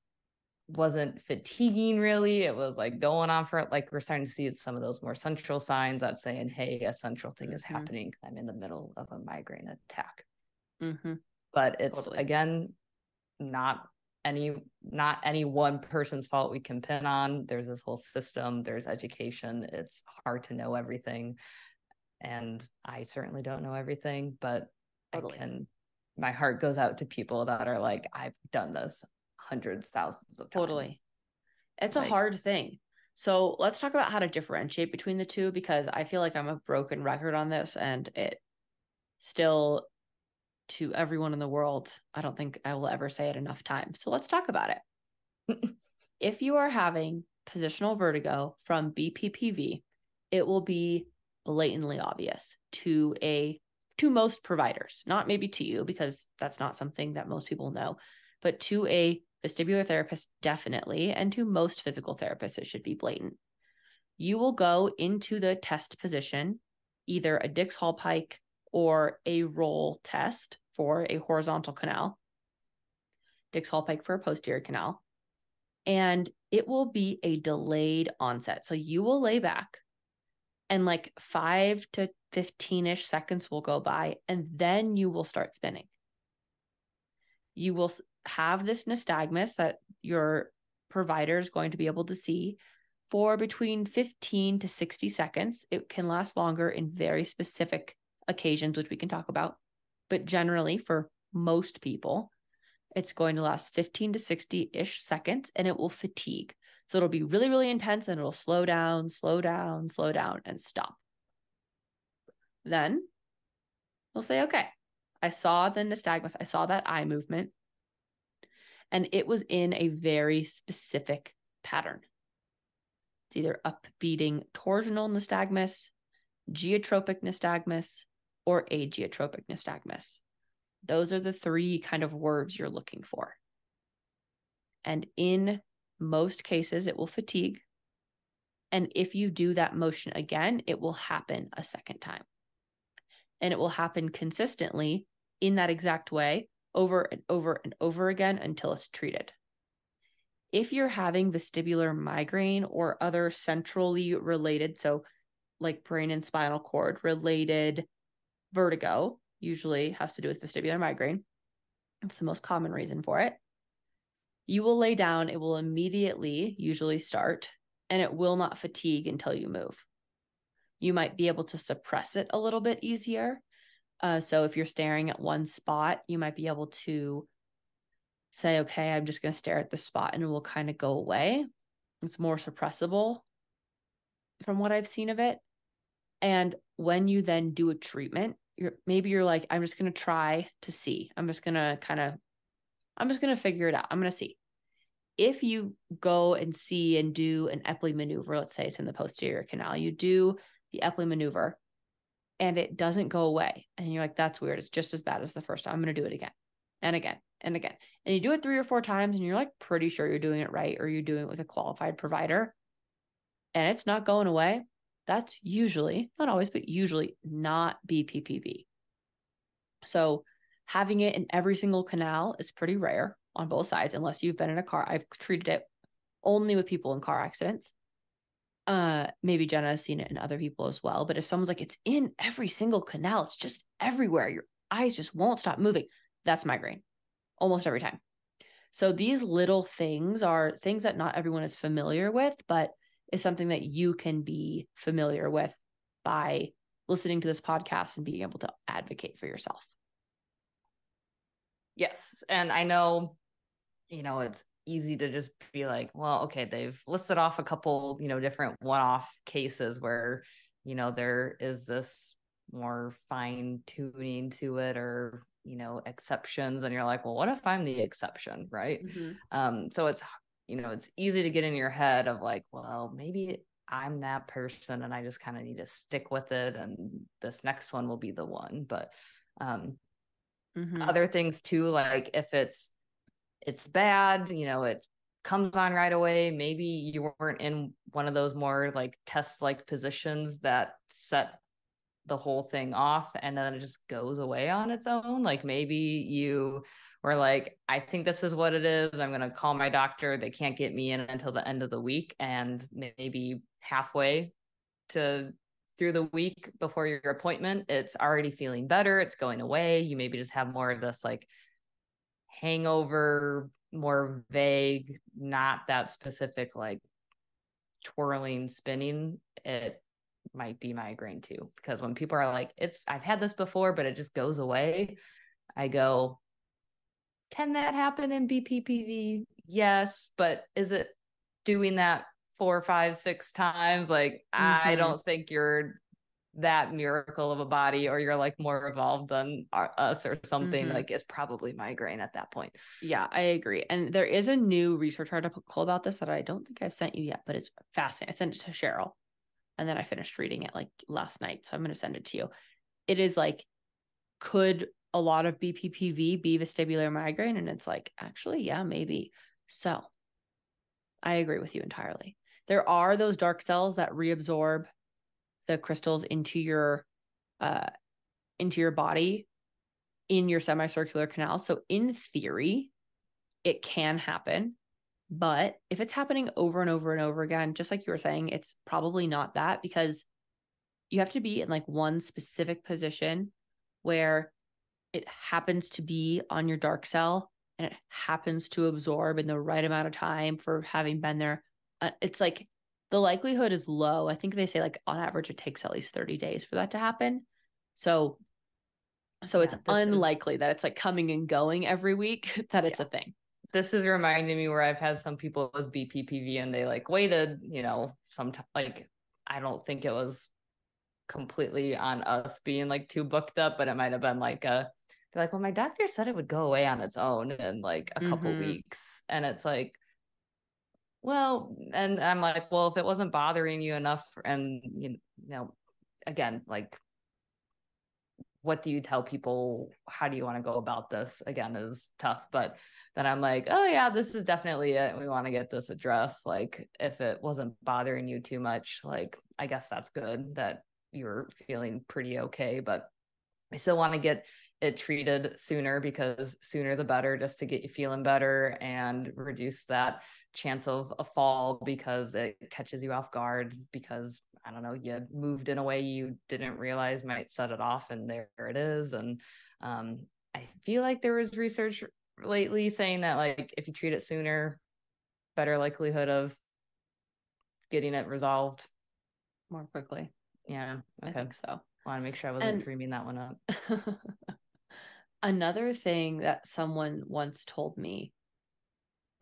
wasn't fatiguing really. It was like going on for like, we're starting to see some of those more central signs that's saying, hey, a central thing is happening because I'm in the middle of a migraine attack. But it's again, not any one person's fault we can pin on. There's this whole system, there's education. It's hard to know everything. And I certainly don't know everything, but my heart goes out to people that are like, I've done this hundreds, thousands of times. It's like, a hard thing. So let's talk about how to differentiate between the two, because I feel like I'm a broken record on this, and it still, to everyone in the world, I don't think I will ever say it enough times. So let's talk about it. If you are having positional vertigo from BPPV, it will be blatantly obvious to most providers, not maybe to you, because that's not something that most people know, but to a vestibular therapist, definitely, and to most physical therapists, it should be blatant. You will go into the test position, either a Dix-Hallpike or a roll test for a horizontal canal, Dix-Hallpike for a posterior canal, and it will be a delayed onset. So you will lay back, and like 5 to 15-ish seconds will go by, and then you will start spinning. You will have this nystagmus that your provider is going to be able to see for between 15 to 60 seconds. It can last longer in very specific occasions, which we can talk about. But generally, for most people, it's going to last 15 to 60-ish seconds, and it will fatigue. So it'll be really, really intense, and it'll slow down, slow down, slow down, and stop. Then we'll say, okay, I saw the nystagmus, I saw that eye movement, and it was in a very specific pattern. It's either upbeating torsional nystagmus, geotropic nystagmus, or ageotropic nystagmus. Those are the three kind of words you're looking for. And in most cases, it will fatigue. And if you do that motion again, it will happen a second time. And it will happen consistently in that exact way over and over and over again until it's treated. If you're having vestibular migraine or other centrally related, so like brain and spinal cord related vertigo, usually has to do with vestibular migraine. It's the most common reason for it. You will lay down, it will immediately usually start, and it will not fatigue until you move. You might be able to suppress it a little bit easier. So if you're staring at one spot, you might be able to say, okay, I'm just going to stare at this spot, and it will kind of go away. It's more suppressible from what I've seen of it. And when you then do a treatment, you're like, I'm just going to try to see. I'm just going to figure it out. I'm going to see. If you go and see and do an Epley maneuver, let's say it's in the posterior canal, you do the Epley maneuver and it doesn't go away. And you're like, that's weird. It's just as bad as the first time. I'm going to do it again and again and again. And you do it 3 or 4 times and you're like pretty sure you're doing it right, or you're doing it with a qualified provider, and it's not going away. That's usually, not always, but usually not BPPV. So having it in every single canal is pretty rare on both sides, unless you've been in a car. I've treated it only with people in car accidents. Maybe Jenna has seen it in other people as well. But if someone's like, it's in every single canal, it's just everywhere, your eyes just won't stop moving, that's migraine almost every time. So these little things are things that not everyone is familiar with, but is something that you can be familiar with by listening to this podcast and being able to advocate for yourself. Yes. And I know, it's easy to just be like, well, okay, they've listed off a couple, different one-off cases where, there is this more fine tuning to it, or, exceptions. And you're like, well, what if I'm the exception? Right. So it's, it's easy to get in your head of like, well, maybe I'm that person and I just kind of need to stick with it, and this next one will be the one. But other things too, like if it's bad, it comes on right away. Maybe you weren't in one of those more like test like positions that set the whole thing off and then it just goes away on its own. Like maybe you were like, I think this is what it is. I'm going to call my doctor. They can't get me in until the end of the week. And maybe halfway through the week before your appointment, it's already feeling better. It's going away. You maybe just have more of this like hangover, more vague, not that specific, like twirling, spinning. It might be migraine too. Because when people are like, I've had this before, but it just goes away. I go, can that happen in BPPV? Yes. But is it doing that 4, 5, 6 times? Like, I don't think you're that miracle of a body, or you're like more evolved than us or something. Like, it's probably migraine at that point. Yeah, I agree. And there is a new research article about this that I don't think I've sent you yet, but it's fascinating. I sent it to Cheryl and then I finished reading it like last night. So I'm going to send it to you. It is like, could a lot of BPPV be vestibular migraine? And it's like, actually, yeah, maybe. So I agree with you entirely. There are those dark cells that reabsorb the crystals into your body in your semicircular canal. So in theory, it can happen. But if it's happening over and over and over again, just like you were saying, it's probably not that, because you have to be in like one specific position where it happens to be on your dark cell and it happens to absorb in the right amount of time for having been there. It's like the likelihood is low. I think they say like on average, it takes at least 30 days for that to happen. So it's unlikely that it's like coming and going every week, that it's a thing. This is reminding me where I've had some people with BPPV and they like waited, sometime, like, I don't think it was completely on us being like too booked up, but it might have been like they're like, well, my doctor said it would go away on its own in like a couple weeks. And it's like, well, and I'm like, well, if it wasn't bothering you enough, and again, like, what do you tell people? How do you want to go about this? Again, is tough. But then I'm like, oh yeah, this is definitely it. We want to get this addressed. Like, if it wasn't bothering you too much, like, I guess that's good that you're feeling pretty okay. But I still want to get it treated sooner, because sooner the better, just to get you feeling better and reduce that chance of a fall, because it catches you off guard, because I don't know, you moved in a way you didn't realize might set it off, and there it is. And I feel like there was research lately saying that like if you treat it sooner, better likelihood of getting it resolved more quickly. Yeah, okay. I think so. I want to make sure I wasn't dreaming that one up. Another thing that someone once told me,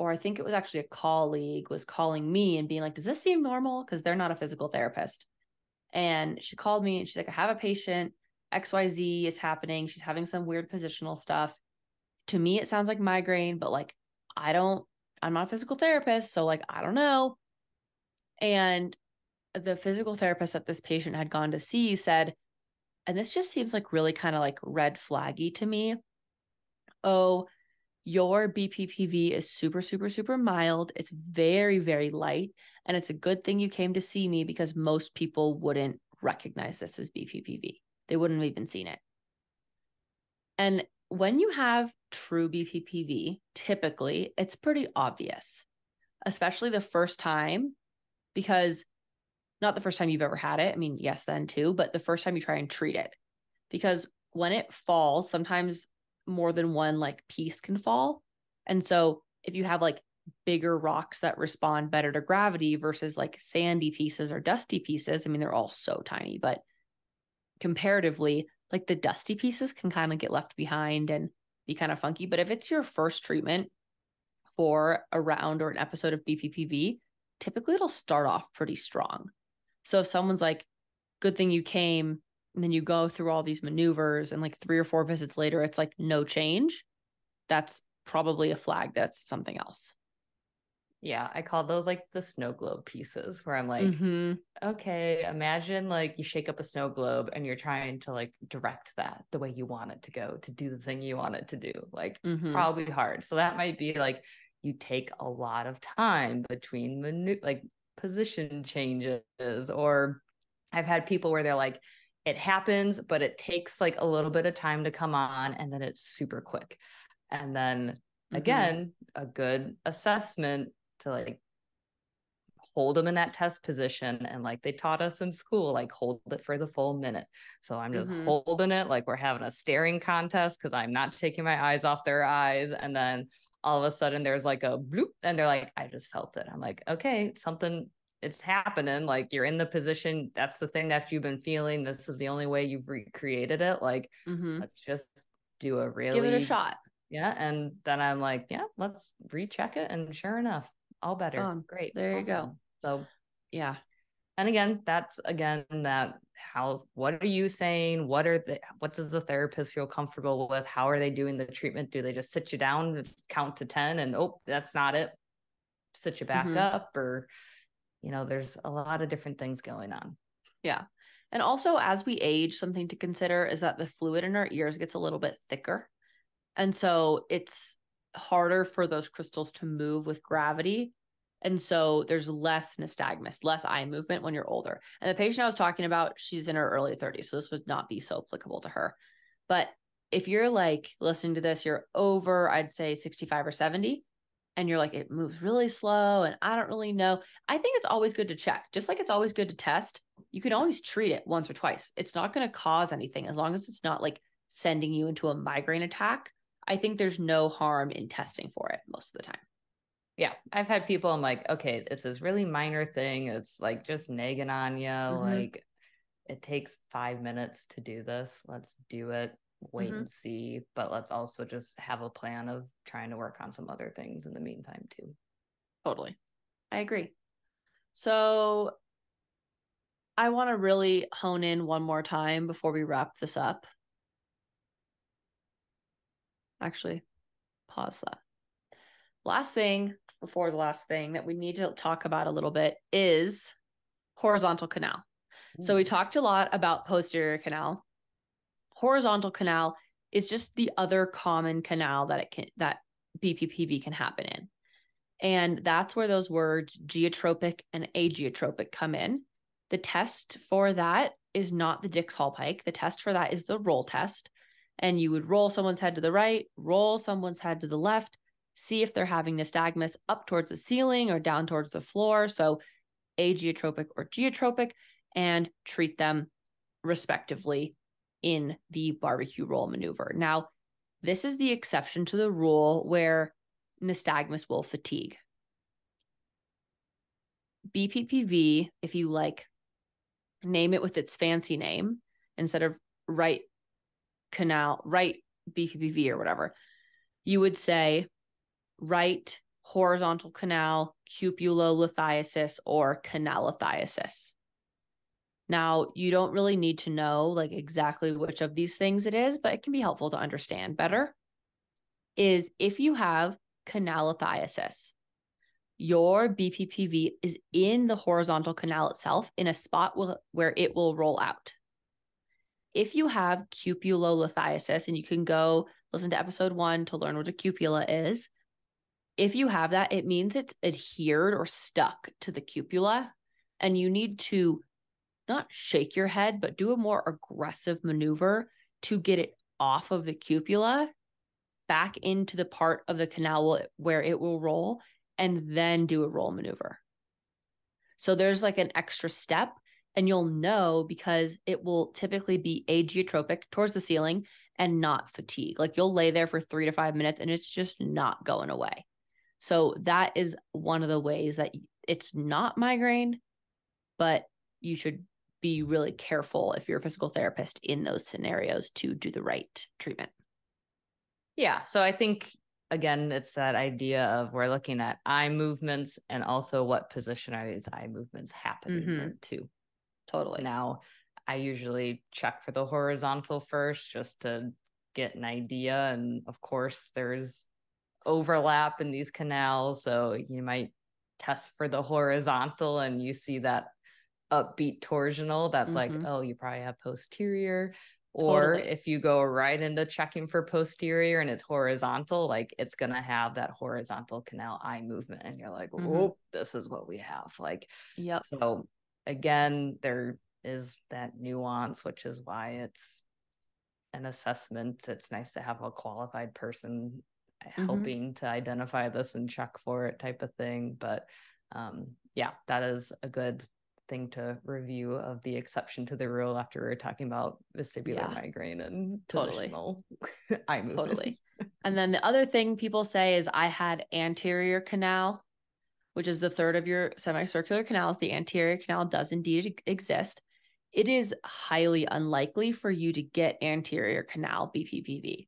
or I think it was actually a colleague, was calling me and being like, does this seem normal? Because they're not a physical therapist. And she called me and she's like, I have a patient, XYZ is happening. She's having some weird positional stuff. To me, it sounds like migraine, but like, I'm not a physical therapist. So like, I don't know. And the physical therapist that this patient had gone to see said, and this just seems like really kind of like red flaggy to me. Oh, your BPPV is super, super, super mild. It's very, very light. And it's a good thing you came to see me, because most people wouldn't recognize this as BPPV. They wouldn't have even seen it. And when you have true BPPV, typically it's pretty obvious, especially the first time, because not the first time you've ever had it. I mean, yes, then too, but the first time you try and treat it, because when it falls, sometimes more than one like piece can fall. And so if you have like bigger rocks that respond better to gravity versus like sandy pieces or dusty pieces, I mean, they're all so tiny, but comparatively, like the dusty pieces can kind of get left behind and be kind of funky. But if it's your first treatment for a round or an episode of BPPV, typically it'll start off pretty strong. So if someone's like, good thing you came, and then you go through all these maneuvers and like 3 or 4 visits later, it's like no change, that's probably a flag that's something else. Yeah, I call those like the snow globe pieces, where I'm like, okay, imagine like you shake up a snow globe and you're trying to like direct that the way you want it to go, to do the thing you want it to do. Like, probably hard. So that might be like you take a lot of time between like position changes. Or I've had people where they're like, it happens, but it takes like a little bit of time to come on, and then it's super quick. And then again, a good assessment to like hold them in that test position. And like they taught us in school, like hold it for the full minute. So I'm just holding it like we're having a staring contest because I'm not taking my eyes off their eyes. And then all of a sudden there's like a bloop and they're like, I just felt it. I'm like, okay, something, it's happening. Like you're in the position. That's the thing that you've been feeling. This is the only way you've recreated it. Like, let's just do a really, give it a shot. Yeah. And then I'm like, yeah, let's recheck it. And sure enough, all better. Great. There you go. So yeah. And again, that's again that what are you saying? What does the therapist feel comfortable with? How are they doing the treatment? Do they just sit you down, count to 10 and that's not it, sit you back up? Or, there's a lot of different things going on. Yeah. And also as we age, something to consider is that the fluid in our ears gets a little bit thicker. And so it's harder for those crystals to move with gravity. And so there's less nystagmus, less eye movement when you're older. And the patient I was talking about, she's in her early 30s. So this would not be so applicable to her. But if you're like listening to this, you're over, I'd say 65 or 70, and you're like, it moves really slow and I don't really know. I think it's always good to check. Just like it's always good to test, you can always treat it once or twice. It's not going to cause anything as long as it's not like sending you into a migraine attack. I think there's no harm in testing for it most of the time. Yeah. I've had people, I'm like, okay, it's this really minor thing. It's like just nagging on you. Like it takes 5 minutes to do this. Let's do it. Wait and see. But let's also just have a plan of trying to work on some other things in the meantime too. Totally. I agree. So I want to really hone in one more time before we wrap this up. Actually, pause that. Last thing before the last thing that we need to talk about a little bit is horizontal canal. So we talked a lot about posterior canal. Horizontal canal is just the other common canal that BPPV can happen in. And that's where those words geotropic and agiotropic come in. The test for that is not the Dix-Hallpike. The test for that is the roll test. And you would roll someone's head to the right, roll someone's head to the left, see if they're having nystagmus up towards the ceiling or down towards the floor. So agiotropic or geotropic, and treat them respectively in the barbecue roll maneuver. Now, this is the exception to the rule where nystagmus will fatigue. BPPV, if you like name it with its fancy name, instead of right BPPV or whatever, you would say right horizontal canal cupulolithiasis or canalithiasis. Now, you don't really need to know like exactly which of these things it is, but it can be helpful to understand better. Is if you have canalithiasis, your BPPV is in the horizontal canal itself in a spot where it will roll out. If you have cupulolithiasis, and you can go listen to episode 1 to learn what a cupula is. If you have that, it means it's adhered or stuck to the cupula, and you need to not shake your head, but do a more aggressive maneuver to get it off of the cupula back into the part of the canal where it will roll, and then do a roll maneuver. So there's like an extra step, and you'll know because it will typically be agiotropic towards the ceiling and not fatigue. Like you'll lay there for 3 to 5 minutes and it's just not going away. So that is one of the ways that it's not migraine, but you should be really careful if you're a physical therapist in those scenarios to do the right treatment. Yeah. So I think, again, it's that idea of we're looking at eye movements and also what position are these eye movements happening in too. Totally. Now, I usually check for the horizontal first just to get an idea. And of course, there's overlap in these canals. So you might test for the horizontal and you see that upbeat torsional. That's like, oh, you probably have posterior. Or if you go right into checking for posterior and it's horizontal, like it's going to have that horizontal canal eye movement. And you're like, oh, this is what we have. Like, yep. So again, they're is that nuance, which is why it's an assessment. It's nice to have a qualified person helping to identify this and check for it type of thing. But yeah, that is a good thing to review of the exception to the rule after we were talking about vestibular migraine and positional eye movements. Totally. And then the other thing people say is I had anterior canal, which is the third of your semicircular canals. The anterior canal does indeed exist. It is highly unlikely for you to get anterior canal BPPV.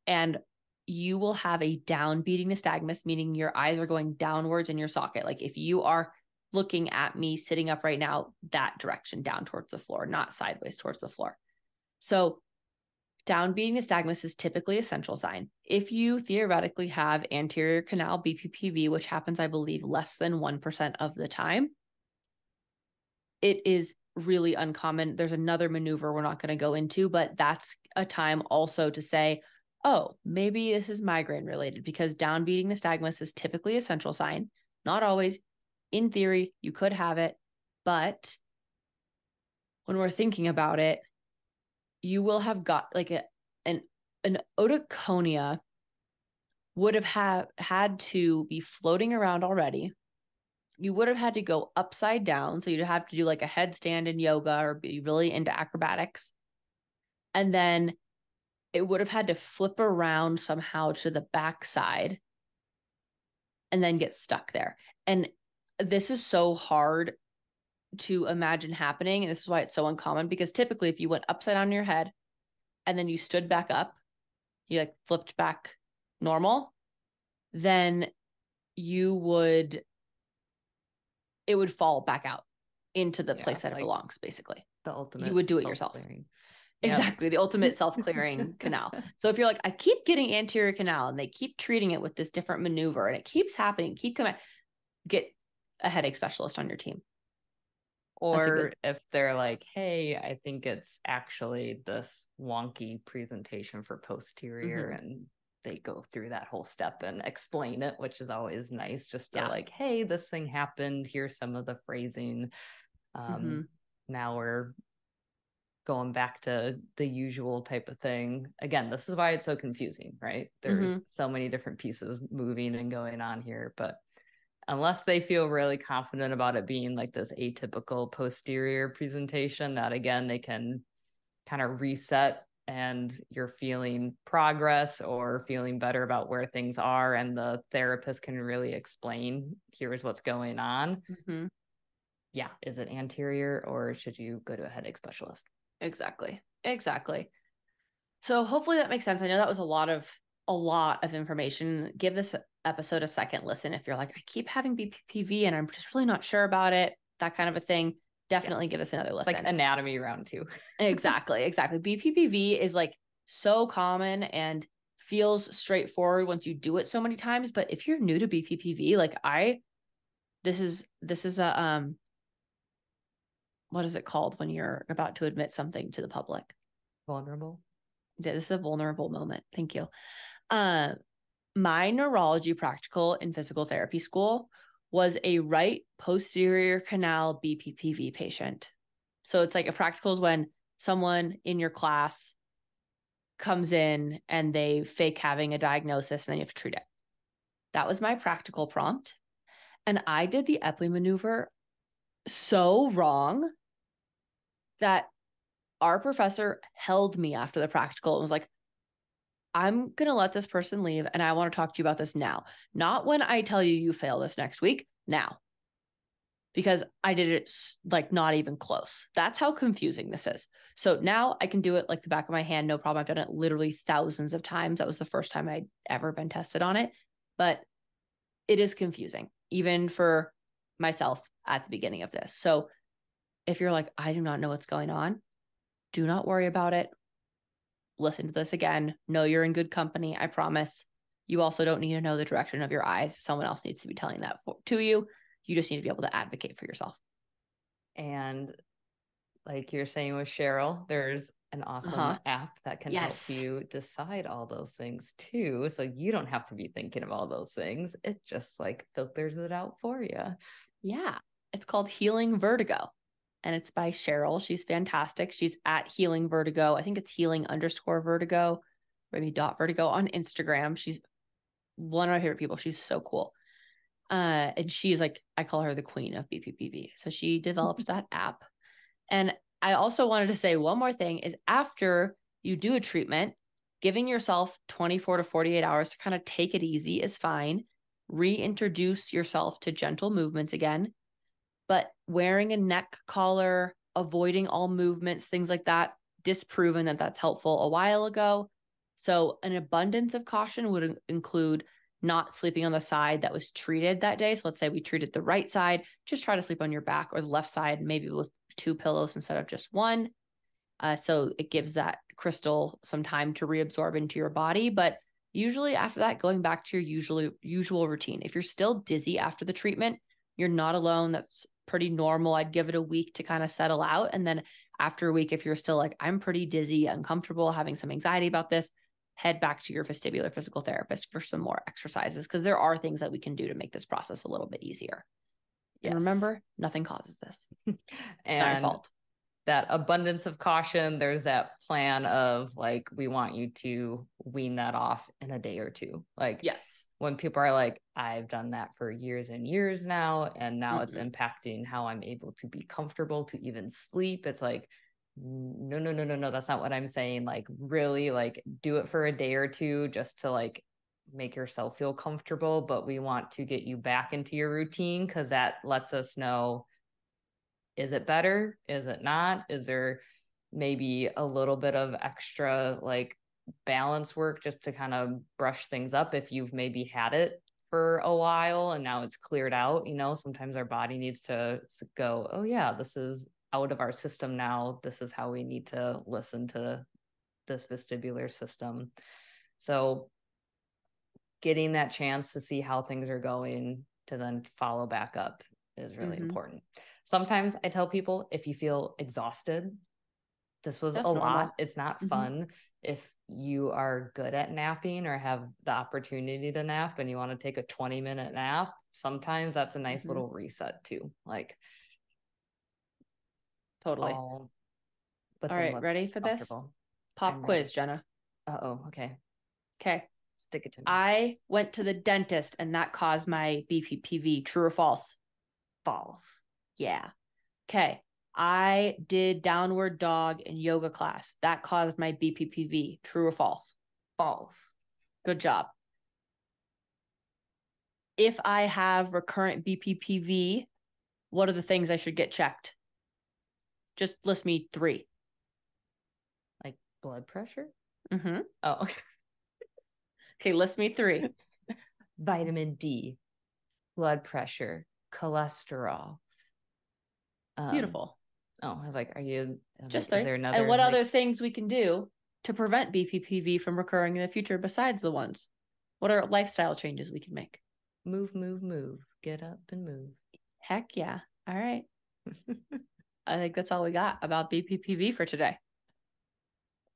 And you will have a downbeating nystagmus, meaning your eyes are going downwards in your socket. Like if you are looking at me sitting up right now, that direction down towards the floor, not sideways towards the floor. So downbeating nystagmus is typically a central sign. If you theoretically have anterior canal BPPV, which happens, I believe, less than 1% of the time, it is really uncommon. There's another maneuver we're not going to go into, but that's a time also to say, oh, maybe this is migraine related, because downbeating nystagmus is typically a central sign. Not always. In theory, you could have it, but when we're thinking about it, you will have got like an otoconia would have had to be floating around already. You would have had to go upside down. So you'd have to do like a headstand in yoga or be really into acrobatics. And then it would have had to flip around somehow to the backside and then get stuck there. And this is so hard to imagine happening. And this is why it's so uncommon, because typically if you went upside down your head and then you stood back up, you like flipped back normal, then it would fall back out into the place that it belongs, basically. The ultimate. You would do it yourself. Exactly. The ultimate self-clearing canal. So if you're like, I keep getting anterior canal and they keep treating it with this different maneuver and it keeps happening, keep coming, get a headache specialist on your team. Or if they're like, hey, I think it's actually this wonky presentation for posterior, and they go through that whole step and explain it, which is always nice, just to like, hey, this thing happened. Here's some of the phrasing. Now we're going back to the usual type of thing. Again, this is why it's so confusing, right? There's so many different pieces moving and going on here, but unless they feel really confident about it being like this atypical posterior presentation, that again, they can kind of reset and you're feeling progress or feeling better about where things are. And the therapist can really explain, here's what's going on. Yeah. Is it anterior or should you go to a headache specialist? Exactly. So hopefully that makes sense. I know that was a lot of information. Give this episode a second listen if you're like, I keep having BPPV and I'm just really not sure about it, that kind of a thing. Definitely give us another listen. It's like anatomy round 2. Exactly. BPPV is like so common and feels straightforward once you do it so many times. But if you're new to BPPV, like this is a what is it called when you're about to admit something to the public? Vulnerable. Yeah, this is a vulnerable moment. Thank you. My neurology practical in physical therapy school was a right posterior canal BPPV patient. So it's like a practical is when someone in your class comes in and they fake having a diagnosis and then you have to treat it. That was my practical prompt. And I did the Epley maneuver so wrong that our professor held me after the practical and was like, I'm going to let this person leave and I want to talk to you about this now. Not when I tell you fail this next week, now. Because I did it like not even close. That's how confusing this is. So now I can do it like the back of my hand, no problem. I've done it literally thousands of times. That was the first time I'd ever been tested on it. But it is confusing, even for myself at the beginning of this. So if you're like, I do not know what's going on, do not worry about it. Listen to this again. Know you're in good company. I promise. You also don't need to know the direction of your eyes. Someone else needs to be telling that to you. You just need to be able to advocate for yourself. And like you're saying with Cheryl, there's an awesome app that can help you decide all those things too. So you don't have to be thinking of all those things. It just like filters it out for you. Yeah. It's called Healing Vertigo. and it's by Cheryl. She's fantastic. She's at Healing Vertigo. I think it's healing_vertigo, maybe .vertigo on Instagram. She's one of my favorite people. She's so cool. And she's like, I call her the queen of BPPV. So she developed that app. And I also wanted to say one more thing is after you do a treatment, giving yourself 24 to 48 hours to kind of take it easy is fine. Reintroduce yourself to gentle movements again, but wearing a neck collar, avoiding all movements, things like that, disproven that that's helpful a while ago. So an abundance of caution would include not sleeping on the side that was treated that day. So let's say we treated the right side, just try to sleep on your back, or the left side, maybe with 2 pillows instead of just one. So it gives that crystal some time to reabsorb into your body. But usually after that, going back to your usual routine. If you're still dizzy after the treatment, you're not alone. That's pretty normal. I'd give it a week to kind of settle out. And then after a week, if you're still like, I'm pretty dizzy, uncomfortable, having some anxiety about this, head back to your vestibular physical therapist for some more exercises, because there are things that we can do to make this process a little bit easier. Yes. And remember, nothing causes this. It's not your fault. That abundance of caution, there's that plan of like, we want you to wean that off in a day or two. Like, yes, when people are like, I've done that for years and years now, and now it's impacting how I'm able to be comfortable to even sleep. It's like, no, that's not what I'm saying. Like, really, like, do it for a day or two just to like make yourself feel comfortable. But we want to get you back into your routine, because that lets us know, is it better? Is it not? Is there maybe a little bit of extra like balance work just to kind of brush things up if you've maybe had it for a while and now it's cleared out? You know, sometimes our body needs to go, oh yeah, this is out of our system now. This is how we need to listen to this vestibular system. So getting that chance to see how things are going to then follow back up is really important. Sometimes I tell people, if you feel exhausted, this was that's a normal. Lot. It's not fun. If you are good at napping or have the opportunity to nap and you want to take a 20-minute nap, sometimes that's a nice little reset too. Like, totally. All right, ready for this? Pop quiz, Jenna. Okay. Okay. Stick it to me. I went to the dentist and that caused my BPPV. True or false? False. Yeah. Okay. I did downward dog in yoga class. That caused my BPPV. True or false? False. Good job. If I have recurrent BPPV, what are the things I should get checked? Just list me 3. Like blood pressure? Oh, okay. Okay, list me 3. Vitamin D, blood pressure, cholesterol. Beautiful. Oh, I was like, just like, is there another? And what other things we can do to prevent BPPV from recurring in the future besides the ones? What are lifestyle changes we can make? Move. Get up and move. Heck yeah. All right. I think that's all we got about BPPV for today.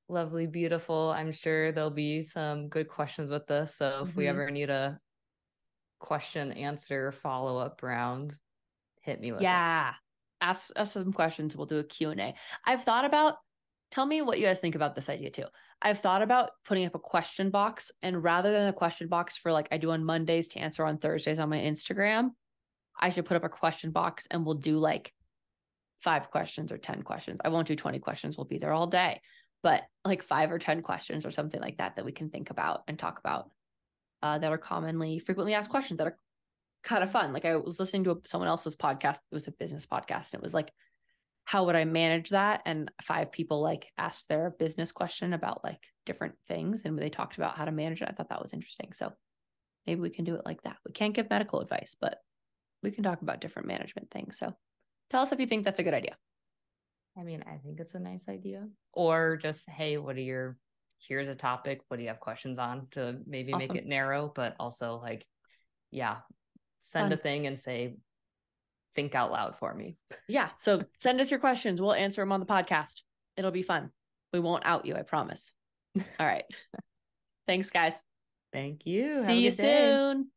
Lovely, beautiful. I'm sure there'll be some good questions with this. So if we ever need a question answer follow-up round, hit me with it. Ask us some questions. We'll do a Q&A. I've thought about, tell me what you guys think about this idea too. I've thought about putting up a question box, and rather than a question box for like I do on Mondays to answer on Thursdays on my Instagram, I should put up a question box and we'll do like 5 questions or 10 questions. I won't do 20 questions. We'll be there all day, but like 5 or 10 questions or something like that we can think about and talk about that are frequently asked questions that are kind of fun. Like I was listening to someone else's podcast. It was a business podcast. And it was like, how would I manage that? And 5 people like asked their business question about like different things. And they talked about how to manage it. I thought that was interesting. So maybe we can do it like that. We can't give medical advice, but we can talk about different management things. So tell us if you think that's a good idea. I mean, I think it's a nice idea. Or just, hey, here's a topic. What do you have questions on, to maybe make it narrow, but also like, send a thing and say, think out loud for me. Yeah. So send us your questions. We'll answer them on the podcast. It'll be fun. We won't out you, I promise. All right. Thanks, guys. Thank you. See you soon.